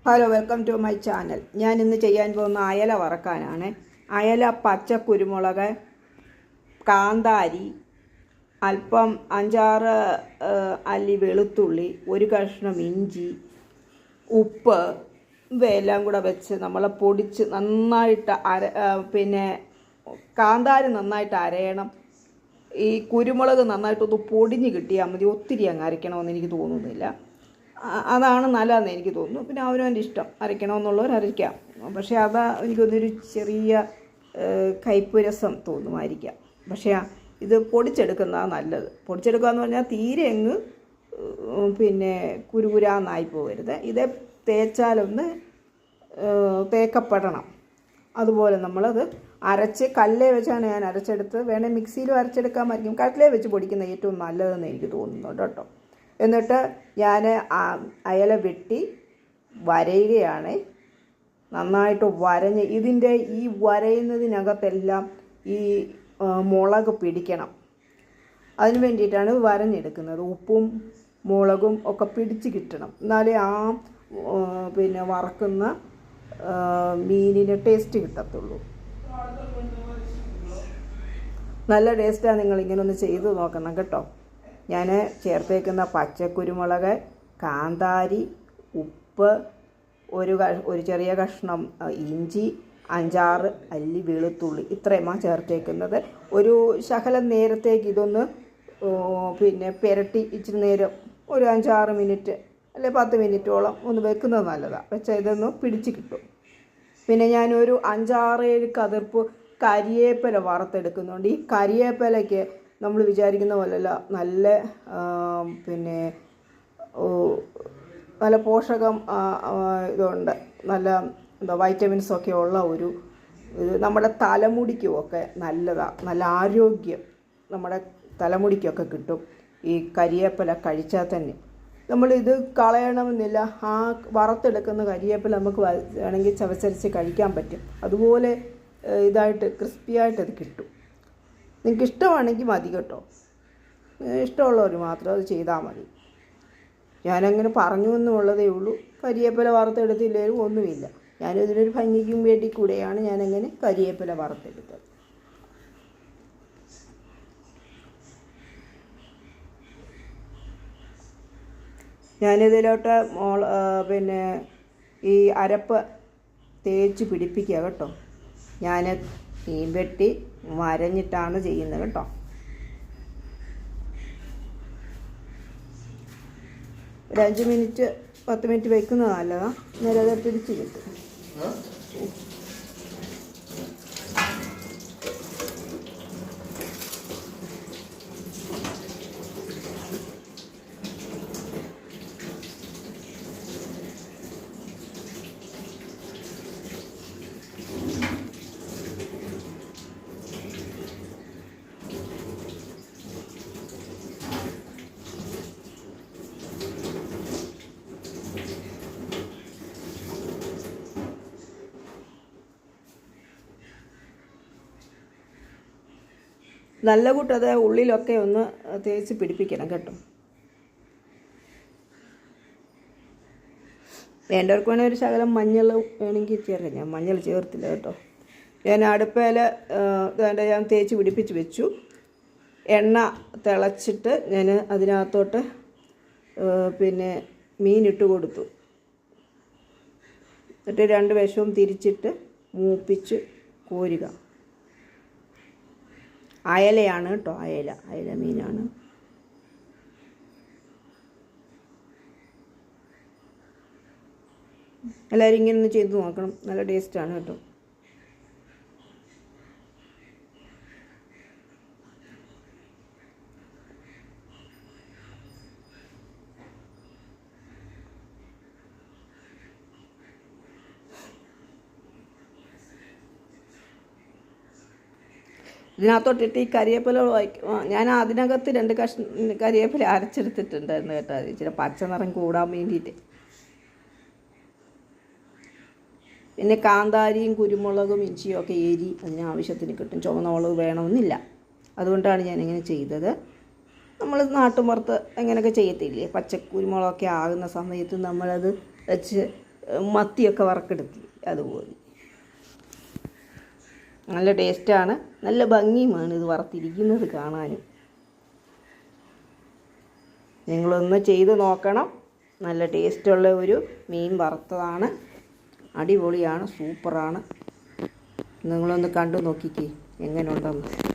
Hello, welcome to my channel. ഞാൻ ഇന്ന് ചെയ്യാൻ പോകുന്ന അയല വറക്കാനാണ്. അയല, പച്ച കുരുമുളക്, കാന്താരി, അല്പം 5-6 അല്ലി വെളുത്തുള്ളി, ഒരു കഷ്ണം ഇഞ്ചി, ഉപ്പ്, ഇവയെല്ലാം കൂടെ വെച്ച് നമ്മൾ പൊടിച്ച് നന്നായിട്ട് പിന്നെ കാന്താരി നന്നായിട്ട് അരയണം. ഈ കുരുമുളക് നന്നായിട്ടൊന്ന് പൊടിഞ്ഞ് കിട്ടിയാൽ മതി. ഒത്തിരി അങ്ങ് അരയ്ക്കണമെന്ന് എനിക്ക് തോന്നുന്നില്ല. അതാണ് നല്ലതെന്ന് എനിക്ക് തോന്നുന്നു. പിന്നെ അവനവൻ്റെ ഇഷ്ടം, അരയ്ക്കണമെന്നുള്ളവർ അരയ്ക്കാം. പക്ഷേ എനിക്കൊന്നൊരു ചെറിയ കയ്പ്പ് രസം തോന്നുമായിരിക്കാം. പക്ഷേ ഇത് പൊടിച്ചെടുക്കുന്നതാണ് നല്ലത്. പൊടിച്ചെടുക്കുക എന്ന് പറഞ്ഞാൽ തീരെ അങ്ങ് പിന്നെ കുരുകുരാന്നായി പോകരുത്. ഇത് തേച്ചാലൊന്ന് തേക്കപ്പെടണം. അതുപോലെ നമ്മളത് അരച്ച് കല്ലേ വെച്ചാണ് ഞാൻ അരച്ചെടുത്ത്. വേണേൽ മിക്സിയിലും അരച്ചെടുക്കാമായിരിക്കും. കട്ടിലേ വെച്ച് പൊടിക്കുന്ന ഏറ്റവും നല്ലതെന്ന് എനിക്ക് തോന്നുന്നുണ്ട് കേട്ടോ. എന്നിട്ട് ഞാൻ അയല വെട്ടി വരയുകയാണ്. നന്നായിട്ട് വരഞ്ഞ് ഇതിൻ്റെ ഈ വരയുന്നതിനകത്തെല്ലാം ഈ മുളക് പിടിക്കണം. അതിന് വേണ്ടിയിട്ടാണ് വരഞ്ഞെടുക്കുന്നത്. ഉപ്പും മുളകും ഒക്കെ പിടിച്ച് കിട്ടണം. എന്നാലേ പിന്നെ വറക്കുന്ന മീനിന് ടേസ്റ്റ് കിട്ടത്തുള്ളൂ. നല്ല ടേസ്റ്റാണ്. നിങ്ങളിങ്ങനെ ഒന്ന് ചെയ്ത് നോക്കണം കേട്ടോ. ഞാൻ ചേർത്തേക്കുന്ന പച്ചക്കുരുമുളക്, കാന്താരി, ഉപ്പ്, ഒരു ചെറിയ കഷ്ണം ഇഞ്ചി, 5-6 അല്ലി വെളുത്തുള്ളി, ഇത്രയുമാണ് ചേർത്തേക്കുന്നത്. ഒരു ശകലം നേരത്തേക്ക് ഇതൊന്ന് പിന്നെ പുരട്ടി ഇച്ചിരി നേരം ഒരു 5-6 മിനിറ്റ് അല്ലെ 10 മിനിറ്റോളം ഒന്ന് വെക്കുന്നത് നല്ലതാണ്. വെച്ചാൽ ഇതൊന്ന് പിടിച്ച് കിട്ടും. പിന്നെ ഞാനൊരു 5-6 കതിർപ്പ് കരിയേപ്പില വറുത്തെടുക്കുന്നുണ്ട്. ഈ കരിയേപ്പിലയ്ക്ക് നമ്മൾ വിചാരിക്കുന്ന പോലെയല്ല, നല്ല പിന്നെ നല്ല പോഷകം ഇതുണ്ട്. നല്ല വൈറ്റമിൻസൊക്കെ ഉള്ള ഇത് നമ്മുടെ തലമുടിക്കുമൊക്കെ നല്ലതാണ്. നല്ല ആരോഗ്യം നമ്മുടെ തലമുടിക്കൊക്കെ കിട്ടും ഈ കരിയേപ്പില കഴിച്ചാൽ തന്നെ. നമ്മളിത് കളയണമെന്നില്ല. വറുത്തെടുക്കുന്ന കരിയേപ്പില നമുക്ക് വേണമെങ്കിൽ ചവച്ചരച്ച് കഴിക്കാൻ പറ്റും. അതുപോലെ ഇതായിട്ട് ക്രിസ്പിയായിട്ട് അത് കിട്ടും. നിങ്ങൾക്ക് ഇഷ്ടമാണെങ്കിൽ മതി കേട്ടോ. ഇഷ്ടമുള്ളവർ മാത്രം അത് ചെയ്താൽ മതി. ഞാനങ്ങനെ പറഞ്ഞു എന്നുള്ളതേ ഉള്ളൂ. കരിയേപ്പില വറുത്തെടുത്തില്ലേലും ഒന്നുമില്ല. ഞാനിതിനൊരു ഭംഗിക്കും വേണ്ടി കൂടെയാണ് ഞാനങ്ങനെ കരിയേപ്പില വറുത്തെടുത്തത്. ഞാനിതിലോട്ട് പിന്നെ ഈ അരപ്പ് തേച്ച് പിടിപ്പിക്കുക കേട്ടോ. ഞാൻ മീൻ വെട്ടി വരഞ്ഞിട്ടാണ് ചെയ്യുന്നത് കേട്ടോ. ഒരു 5 മിനിറ്റ് 10 മിനിറ്റ് വയ്ക്കുന്നത് നല്ലതാണ്. നേരെ അത് തിരിച്ച് കിട്ടും. നല്ല കൂട്ടത് ഉള്ളിലൊക്കെ ഒന്ന് തേച്ച് പിടിപ്പിക്കണം കേട്ടോ. വേണ്ടവർക്ക് വേണമെങ്കിൽ ഒരു ശകലം മഞ്ഞൾ വേണമെങ്കിൽ ചേർക്കാം. ഞാൻ മഞ്ഞൾ ചേർത്തില്ല കേട്ടോ. ഞാൻ അടുപ്പയിൽ ഞാൻ തേച്ച് പിടിപ്പിച്ച് വെച്ചു. എണ്ണ തിളച്ചിട്ട് ഞാൻ അതിനകത്തോട്ട് പിന്നെ മീനിട്ട് കൊടുത്തു. എന്നിട്ട് 2 വശവും തിരിച്ചിട്ട് മൂപ്പിച്ച് കോരുക. അയലയാണ് കേട്ടോ, അയല മീനാണ്. എല്ലാവരും ഇങ്ങനെ ഒന്ന് ചെയ്ത് നോക്കണം. നല്ല ടേസ്റ്റാണ് കേട്ടോ. ഇതിനകത്തോട്ടിട്ട് ഈ കരിവേപ്പില ഞാൻ അതിനകത്ത് 2 കഷ്ണം കരിവേപ്പില അരച്ചെടുത്തിട്ടുണ്ടായിരുന്നു കേട്ടോ. ഇച്ചിരി പച്ച നിറം കൂടാൻ വേണ്ടിയിട്ട്. പിന്നെ കാന്താരിയും കുരുമുളകും ഇഞ്ചിയും ഒക്കെ അതിന് ആവശ്യത്തിന് കിട്ടും. ചുവന്ന മുളക് വേണമെന്നില്ല. അതുകൊണ്ടാണ് ഞാനിങ്ങനെ ചെയ്തത്. നമ്മൾ നാട്ടുമ്പുറത്ത് എങ്ങനെയൊക്കെ ചെയ്യത്തില്ലേ, പച്ചക്കുരുമുളകൊക്കെ ആകുന്ന സമയത്ത് നമ്മളത് വെച്ച് മത്തിയൊക്കെ വറക്കെടുത്തി അതുപോലെ. നല്ല ടേസ്റ്റാണ്, നല്ല ഭംഗിയുമാണ് ഇത് വറുത്തിരിക്കുന്നത് കാണാനും. നിങ്ങളൊന്ന് ചെയ്ത് നോക്കണം. നല്ല ടേസ്റ്റുള്ള ഒരു മീൻ വറുത്തതാണ്, അടിപൊളിയാണ്, സൂപ്പറാണ്. നിങ്ങളൊന്ന് കണ്ടു നോക്കിക്കേ എങ്ങനെ ഉണ്ടെന്ന്.